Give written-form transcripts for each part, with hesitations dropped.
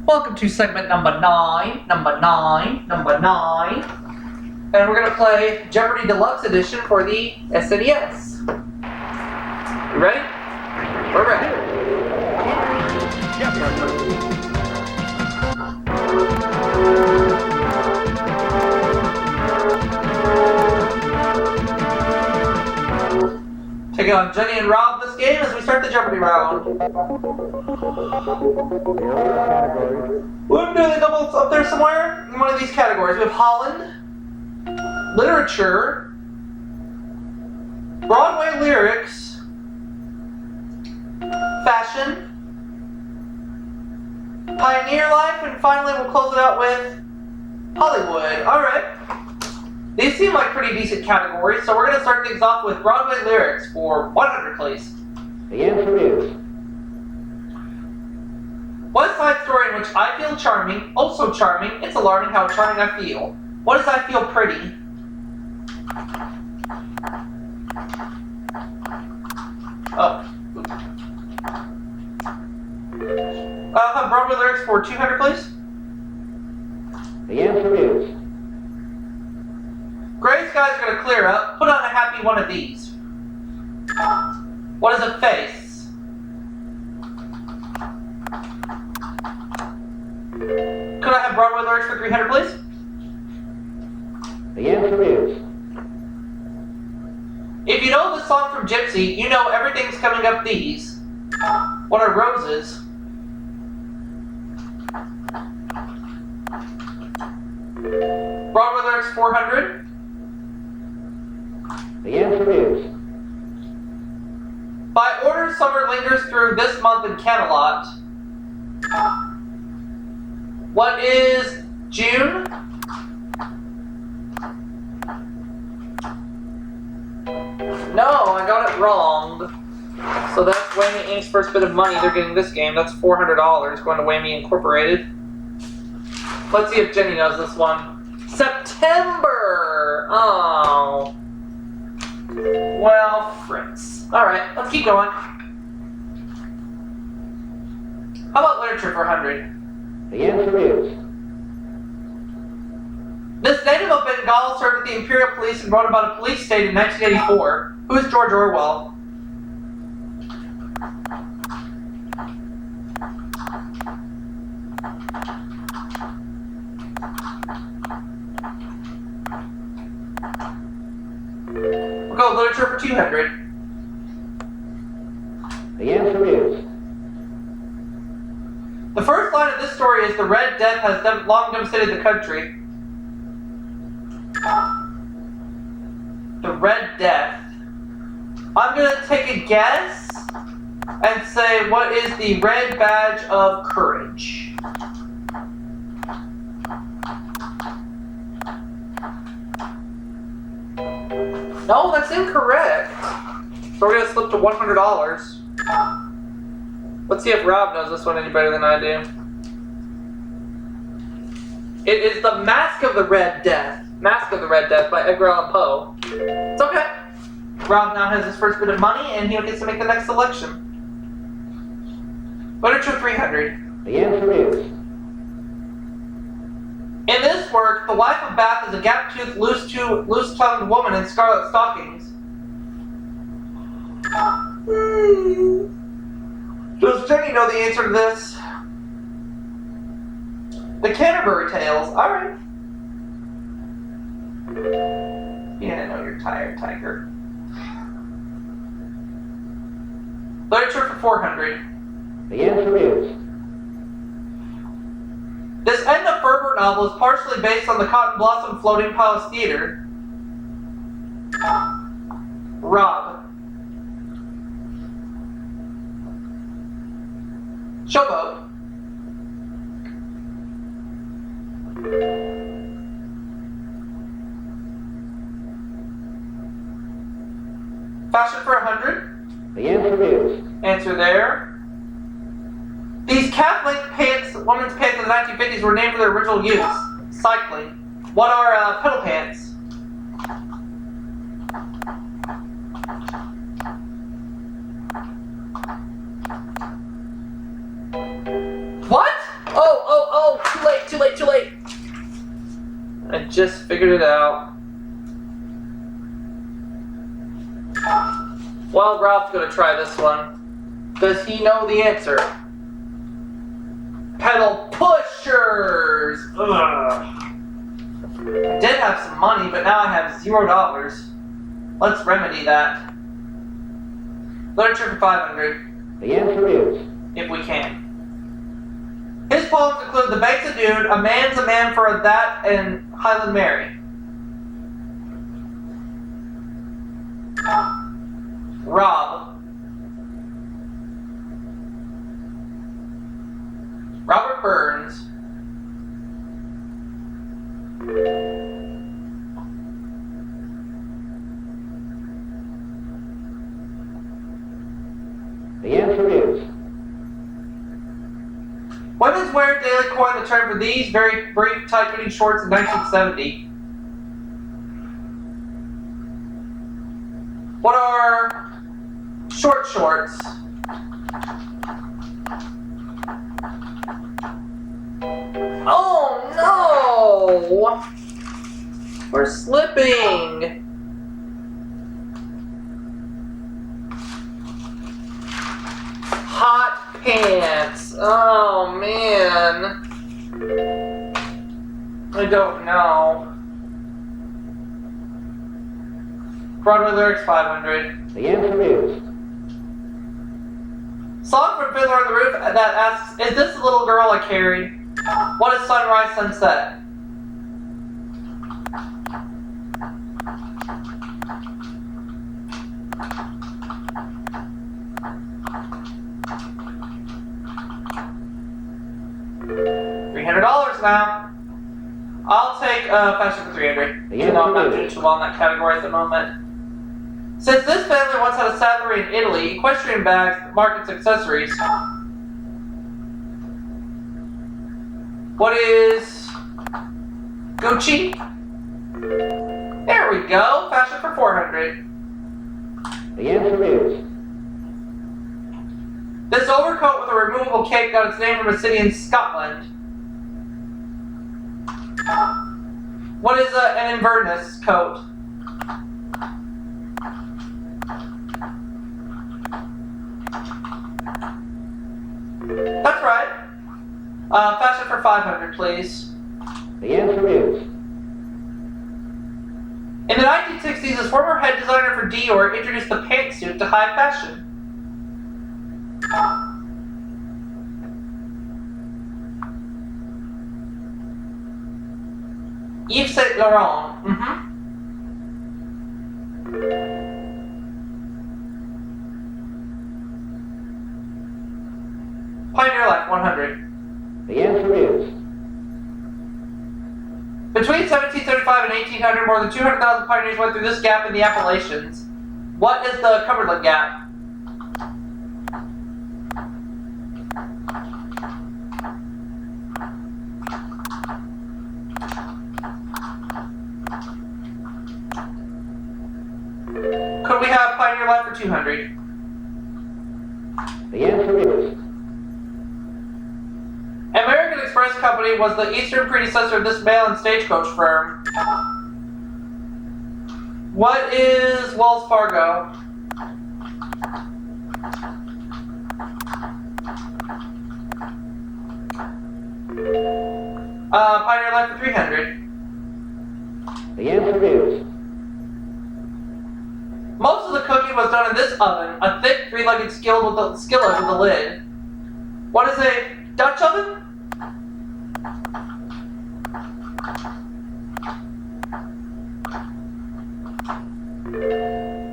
Welcome to segment number 9. And we're going to play Jeopardy Deluxe Edition for the SNES. You ready? We're ready. Taking on Jenny and Rob this game as we start the Jeopardy round. Wouldn't do the doubles up there somewhere in one of these categories. We have Holland, literature, Broadway lyrics, fashion, pioneer life, and finally we'll close it out with Hollywood. Alright. These seem like pretty decent categories, so we're going to start things off with Broadway lyrics for 100, please. The answer is West Side Story in which I feel charming, also charming, it's alarming how charming I feel. What does I feel pretty? Oh. I'll have Broadway lyrics for 200, please. the answer is Gray skies are going to clear up. Put on a happy one of these. What is a face? Could I have Broadway lyrics for 300, please? the answer is If you know the song from Gypsy, you know everything's coming up these. What are roses? Broadway lyrics 400. the answer is By order, summer lingers through this month in Camelot. What is June? No, I got it wrong. So that's Whammy Inc's first bit of money they're getting this game. That's $400 going to Whammy Incorporated. Let's see if Jenny knows this one. September! Oh. Well, Fritz. Alright, let's keep going. How about literature for 100? the answer is This native of Bengal served with the Imperial Police and wrote about a police state in 1984. Who is George Orwell? We'll go with literature for 200. the answer is The first line of this story is the Red Death has long devastated the country. The Red Death. I'm going to take a guess and say, what is the red badge of courage? No, that's incorrect. So we're going to slip to $100. Let's see if Rob knows this one any better than I do. It is The Mask of the Red Death. Mask of the Red Death by Edgar Allan Poe. It's okay. Rob now has his first bit of money, and he gets to make the next selection. Literature 300. the answer is In this work, the wife of Bath is a gap-toothed, loose-tongued woman in scarlet stockings. Does Jenny know the answer to this? The Canterbury Tales. Alright. Yeah, I know you're tired, Tiger. Literature for 400. the answer is This Edna Ferber novel is partially based on the Cotton Blossom Floating Palace Theater. Rob. Showboat. Fashion for 100. the answer is Answer there. These calf-length pants, women's pants in the 1950s were named for their original use. Cycling. What are pedal pants? What? Oh, too late. I just figured it out. Well, Rob's gonna try this one. Does he know the answer? Pedal pushers! Ugh. I did have some money, but now I have $0. Let's remedy that. Literature for 500. The answer is If we can. His poems include The Bank's a Dude, A Man's a Man for That, and Highland Mary. Rob. Robert Burns. the answer is Women's wear daily coined the term for these very brief, tight-fitting shorts in 1970. What are short shorts? Oh no! We're slipping! Hot pants. Oh man. I don't know. Broadway lyrics 500. the answer is Song from Fiddler on the Roof that asks, is this the little girl I carried? What is sunrise, sunset? $300 now. I'll take fashion for 300. Even though I'm not doing too well in that category at the moment. Since this family once had a saddlery in Italy, equestrian bags, markets, accessories. What is Gucci? There we go. Fashion for 400. the answer is This overcoat with a removable cape got its name from a city in Scotland. What is an Inverness coat? That's right. Fashion for 500, please. the answer is In the 1960s, a former head designer for Dior introduced the pantsuit to high fashion. Yves Saint Laurent. Pioneer Life 100. the answer is Between 1775 and 1800, more than 200,000 pioneers went through this gap in the Appalachians. What is the Cumberland Gap? Could we have Pioneer Life for 200? the answer is American Express Company was the eastern predecessor of this mail and stagecoach firm. What is Wells Fargo? Pioneer Life for 300. the answer is Most of the cooking was done in this oven, a thick three-legged skillet with a lid. What is a Dutch oven?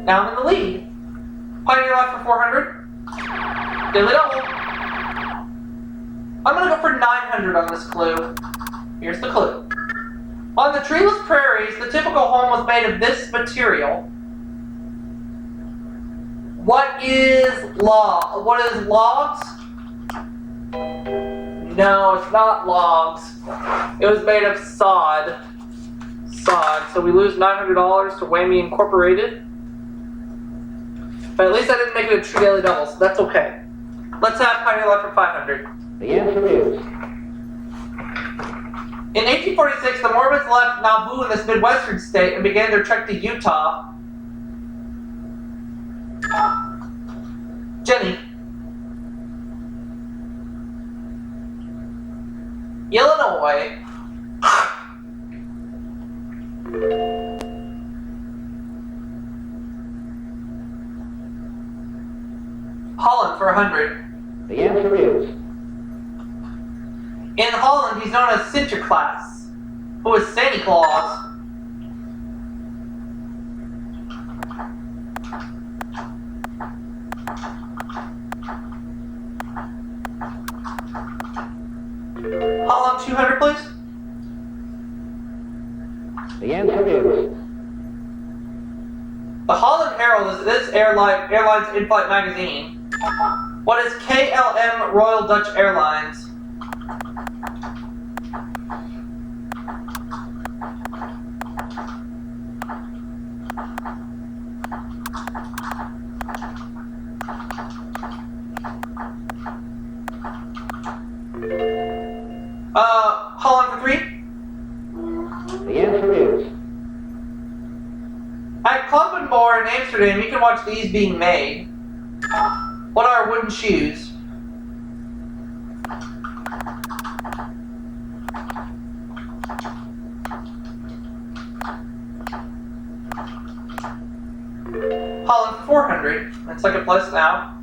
Now I'm in the lead. Pioneer Life for 400. Daily double. I'm gonna go for 900 on this clue. Here's the clue. On the treeless prairies, the typical home was made of this material. What is logs? No, it's not logs. It was made of sod. So we lose $900 to Whammy Incorporated. But at least I didn't make it a true daily double, so that's okay. Let's have Pioneer Life for 500. the answer is In 1846, the Mormons left Nauvoo in this Midwestern state and began their trek to Utah. Jenny. Illinois. Holland for 100. The answer is In Holland, he's known as Sinterklaas, who is Santa Claus. Holland 200, please. the answer is The Holland Herald is this airline's in-flight magazine. What is KLM Royal Dutch Airlines? Holland for 3. the answer is At Klampenborg in Amsterdam, you can watch these being made. What are wooden shoes? Holland for 400. In second place now.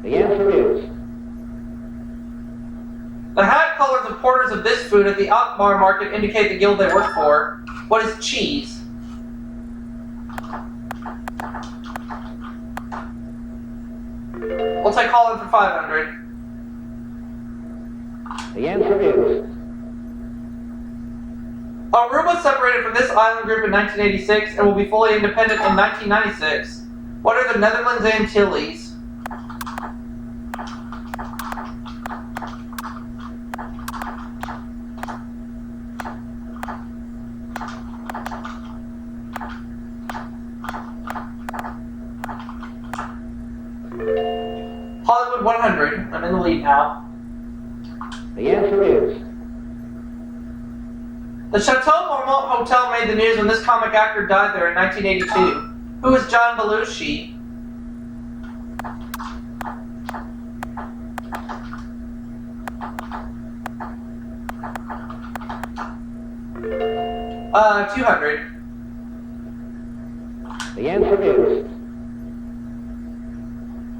the answer is The hat colors of porters of this food at the Akbar market indicate the guild they work for. What is cheese? We'll take Holland for 500. the answer is Aruba separated from this island group in 1986 and will be fully independent in 1996. What are the Netherlands Antilles? Hollywood 100. I'm in the lead now. the answer is The Chateau Marmont Hotel made the news when this comic actor died there in 1982. Who is John Belushi? Uh, 200. the answer is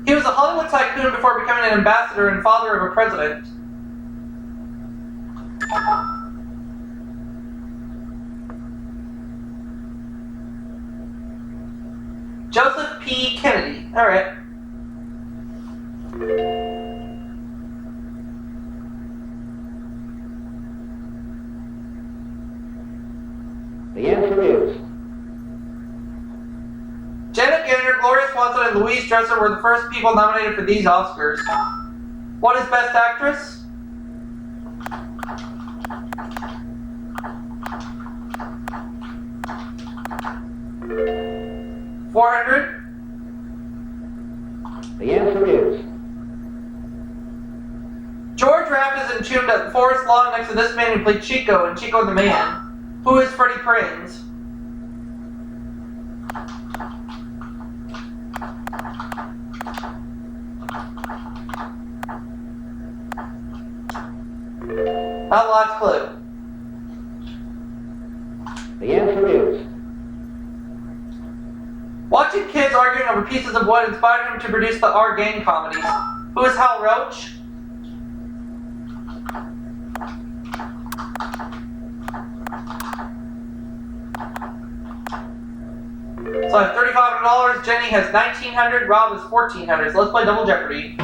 He was a Hollywood tycoon before becoming an ambassador and father of a president. Joseph P. Kennedy. All right. the answer is Janet Gaynor, Gloria Swanson, and Louise Dresser were the first people nominated for these Oscars. What is Best Actress? $400. the answer is George Rapp is entombed at Forest Lawn next to this man who played Chico in Chico the Man. Who is Freddie Prinze? Not last clue. the answer is Watching kids arguing over pieces of wood inspired him to produce the R Gang comedies. Who is Hal Roach? So I have $3,500. Jenny has $1,900. Rob has $1,400. So let's play Double Jeopardy.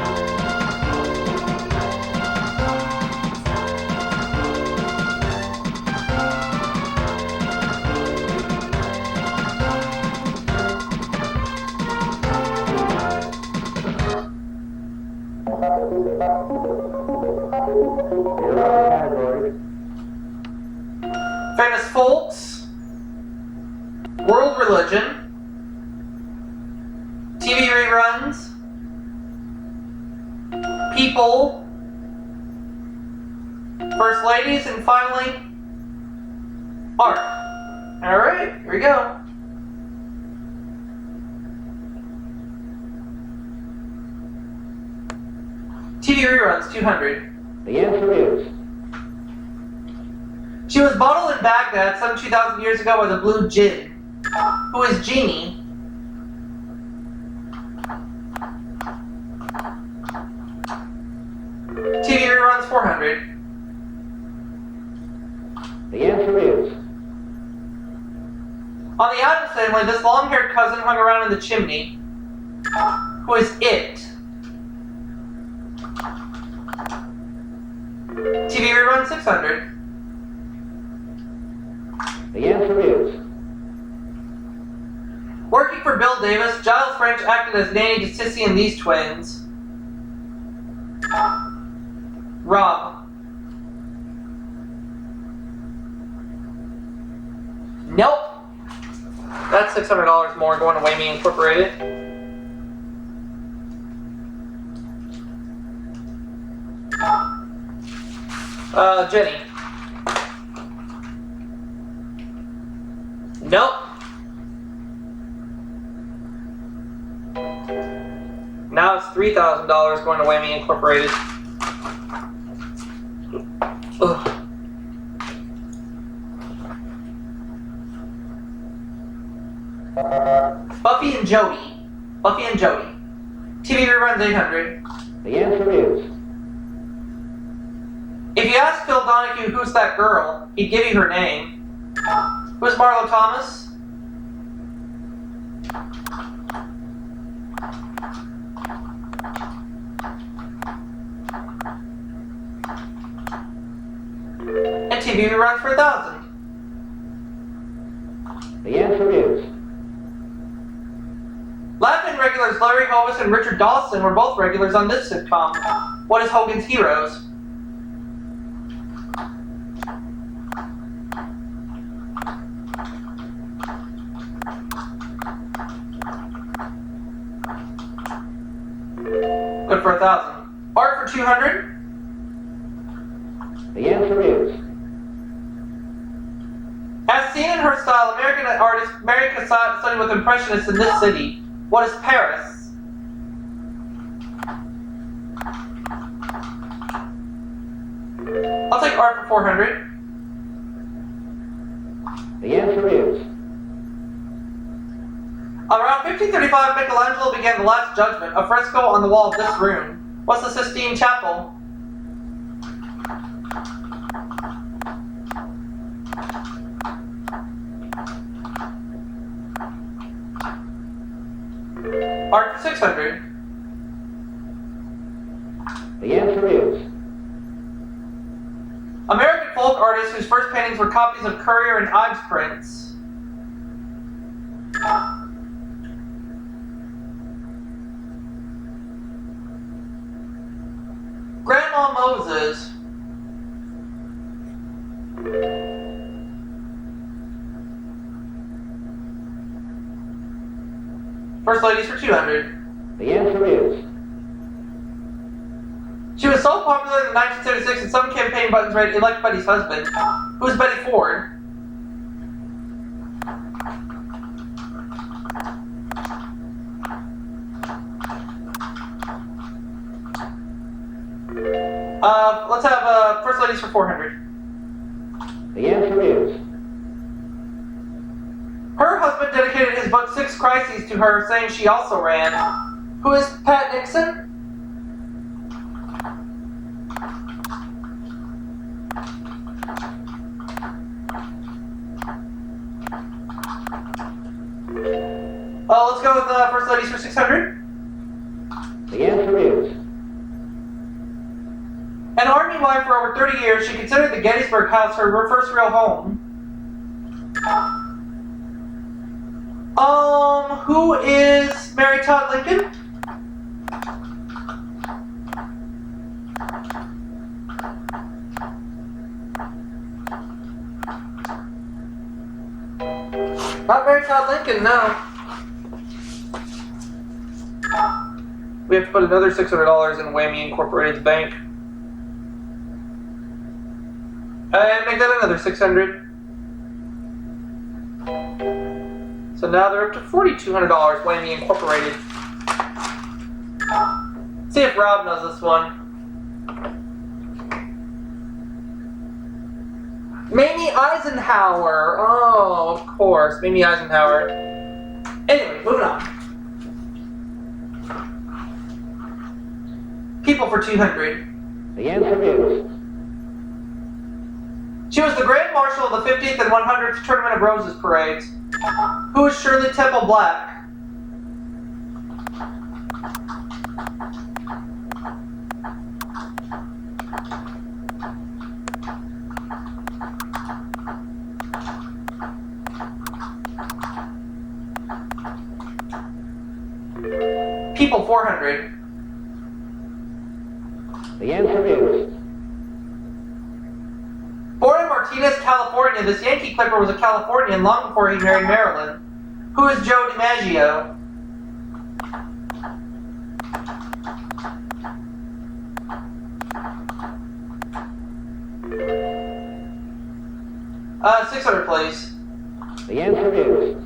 Here are the categories. Famous folks, world religion, TV reruns, people, First ladies, and finally, art. Alright, here we go. TV reruns, 200. The answer is She was bottled in Baghdad some 2,000 years ago by the Blue Djinn, who is Genie. TV reruns, 400. the answer is On the Addams Family, this long-haired cousin hung around in the chimney, who is It. TV rerun, 600. the answer is Working for Bill Davis, Giles French acted as nanny to Sissy and these twins. Rob. Nope. That's $600 more going to Whammy Incorporated. Jenny. Nope. Now it's $3,000 going to Whammy Incorporated. Ugh. Buffy and Jody. Buffy and Jody. TV reruns, 800. the answer is If you ask Phil Donahue who's that girl, he'd give you her name. Who's Marlo Thomas? And TV reruns for 1,000. the answer is Laugh-In regulars Larry Hovis and Richard Dawson were both regulars on this sitcom. What is Hogan's Heroes? Good for 1,000. Art for 200. the answer is As seen in her style, American artist Mary Cassatt studied with Impressionists in this city. What is Paris? I'll take art for 400. the answer is Around 1535, Michelangelo began the Last Judgment, a fresco on the wall of this room. What's the Sistine Chapel? Art for 600. the answer is American folk artists whose first paintings were copies of Currier and Ives prints. Grandma Moses. First ladies for 200. the answer is She was so popular in 1976 that some campaign buttons read "Elect Betty's husband." Who's Betty Ford? Let's have first ladies for 400. the answer is Her husband dedicated his book Six Crises to her, saying she also ran. Who is Pat Nixon? Let's go with first ladies for 600. the answer is An army wife for over 30 years, she considered the Gettysburg House her first real home. Who is Mary Todd Lincoln? Not Mary Todd Lincoln, no. We have to put another $600 in Whammy Incorporated's bank. And make that another 600. So now they're up to $4,200, Whammy Incorporated. See if Rob knows this one. Mamie Eisenhower. Oh, of course. Mamie Eisenhower. Anyway, moving on. People for 200. The answer is She was the Grand Marshal of the 50th and 100th Tournament of Roses parades. Who is Shirley Temple Black? People 400. the answer is Born in Martinez, California, this Yankee Clipper was a Californian long before he married Marilyn. Who is Joe DiMaggio? $600, please. the answer is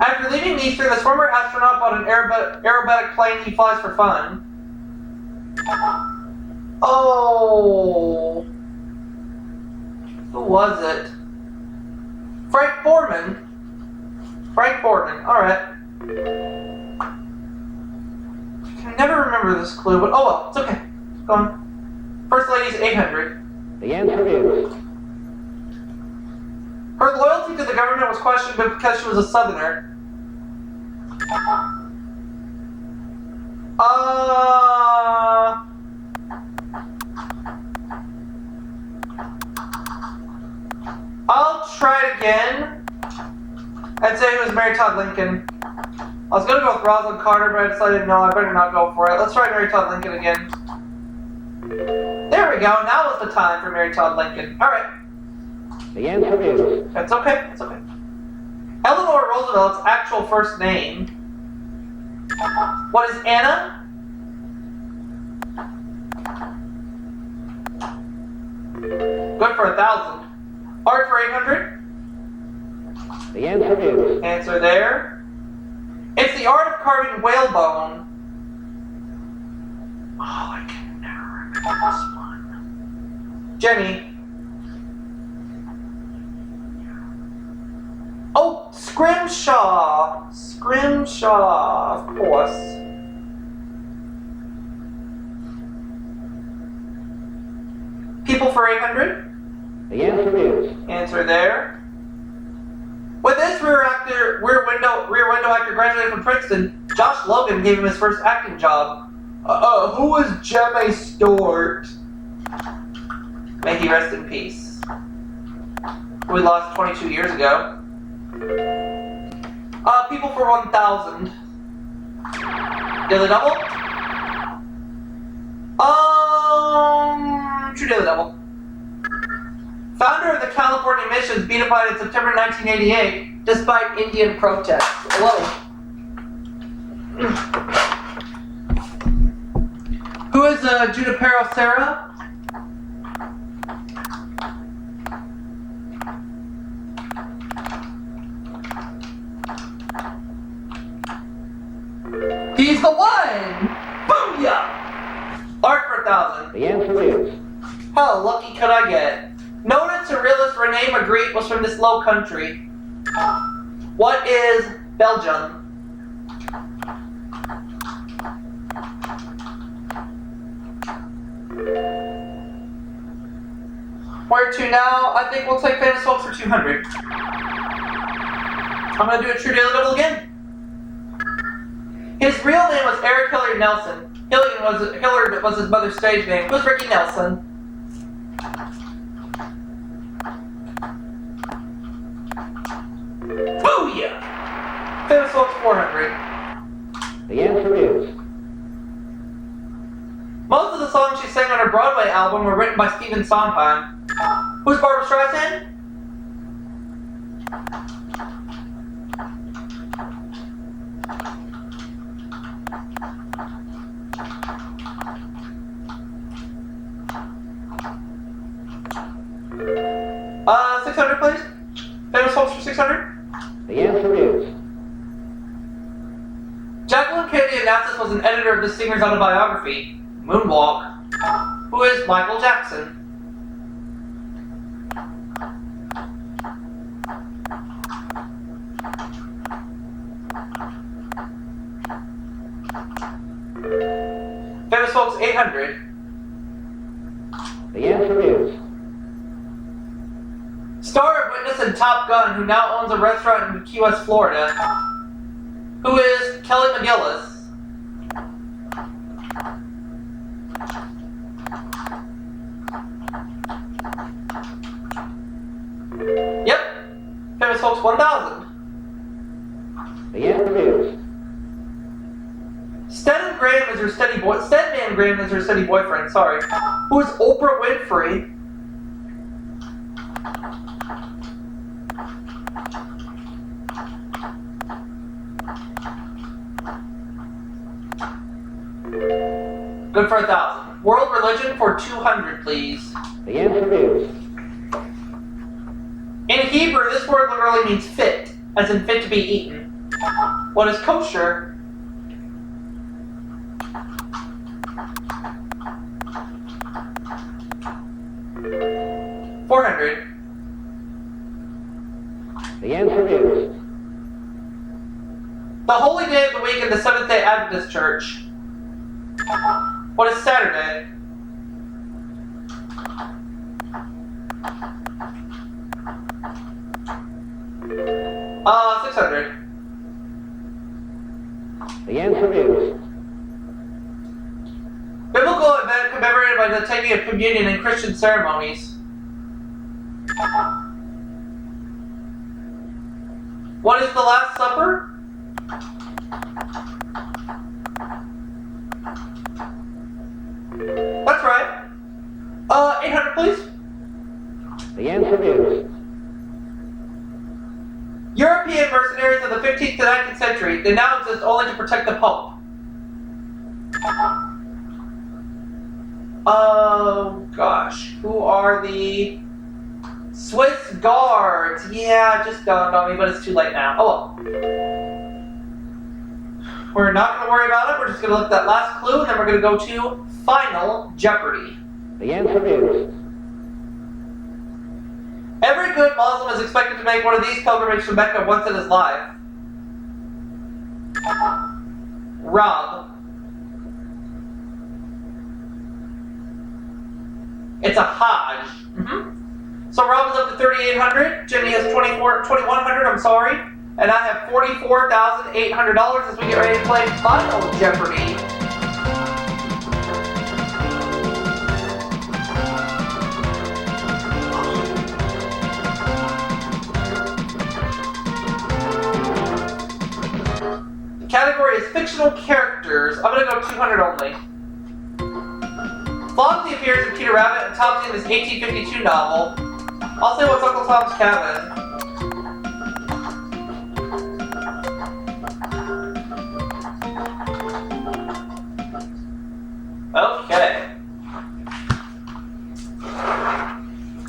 After leaving Eastern, this former astronaut bought an aerobatic plane he flies for fun. Oh. Who was it? Frank Borman. Frank Borman. Alright. I can never remember this clue, but oh well, it's okay. Go on. First lady's 800. the answer is Her loyalty to the government was questioned because she was a Southerner. I'll try it again. I'd say it was Mary Todd Lincoln. I was gonna go with Rosalind Carter, but I decided no, I better not go for it. Let's try Mary Todd Lincoln again. There we go. Now is the time for Mary Todd Lincoln. All right. the answer is That's okay. It's okay. Eleanor Roosevelt's actual first name. What is Anna? Good for 1,000. Art for 800. the answer is Answer there. It's the art of carving whalebone. Oh, I can never remember this one. Jenny. Oh, Scrimshaw. Scrimshaw, of course. People for 800. the answer is Answer there. With this rear window actor graduated from Princeton, Josh Logan gave him his first acting job. Who was Gemma Stewart? May he rest in peace. We lost 22 years ago. People for 1,000. Daily double? True daily double. Founder of the California Missions beatified in September 1988, despite Indian protests. Lowe. Who is Junipero Serra? He's the one! Booyah! Art for 1,000. the answer is How lucky could I get? Noted surrealist Rene Magritte was from this low country. What is Belgium? Where to now? I think we'll take Famous Folks for 200. I'm going to do a true daily double again. His real name was Eric Hillard Nelson. Hillard was his mother's stage name. Who's Ricky Nelson? Booyah! Famous Folks 400. the answer is Most of the songs she sang on her Broadway album were written by Stephen Sondheim. Who's Barbra Streisand? 600, please. Famous folks for 600. The answer is Jacqueline Kennedy Onassis was an editor of the singer's autobiography, Moonwalk. Who is Michael Jackson? Famous folks, 800. the answer is Star of Witness and Top Gun, who now owns a restaurant in Key West, Florida. Who is Kelly McGillis? Yep. Famous folks, 1,000. the answer is Stedman Graham is her steady boyfriend, sorry. Who is Oprah Winfrey? Good for 1,000. World religion for 200, please. the answer is In Hebrew, this word literally means fit, as in fit to be eaten. What is kosher? $400. the answer is The holy day of the week in the Seventh-day Adventist Church. What is Saturday? $600. the answer is Biblical event commemorated by the taking of communion in Christian ceremonies. What is the Last Supper? That's right. 800, please. the answer is European mercenaries of the 15th to 19th century. They now exist only to protect the Pope. Oh gosh, who are the Swiss Guards? Yeah, it just dawned on me, but it's too late now. Oh well. We're not going to worry about it. We're just going to look at that last clue, and then we're going to go to Final Jeopardy. the answer is Every good Muslim is expected to make one of these pilgrimages to Mecca once in his life. Rob. It's a Hajj. So Rob is up to 3,800. Jenny has 2,100. I'm sorry. And I have $44,800 as we get ready to play Final Jeopardy. The category is fictional characters. I'm going to go 200 only. Flopsy appears in Peter Rabbit and Topsy in this 1852 novel. I'll say what's Uncle Tom's Cabin. Okay.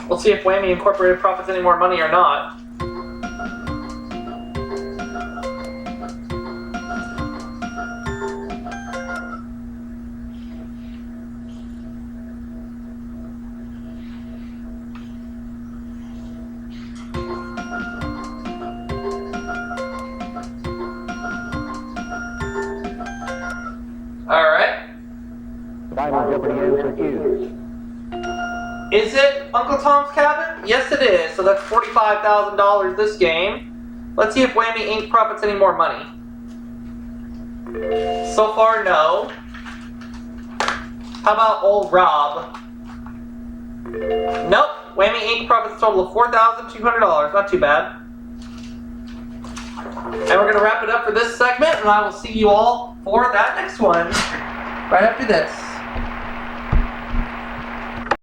We'll see if Whammy Incorporated profits any more money or not. Alright. Final Jeopardy answer is Is it Uncle Tom's Cabin? Yes, it is. So that's $45,000 this game. Let's see if Whammy Inc. profits any more money. So far, no. How about old Rob? Nope. Whammy Inc. profits a total of $4,200. Not too bad. And we're going to wrap it up for this segment, and I will see you all for that next one right after this.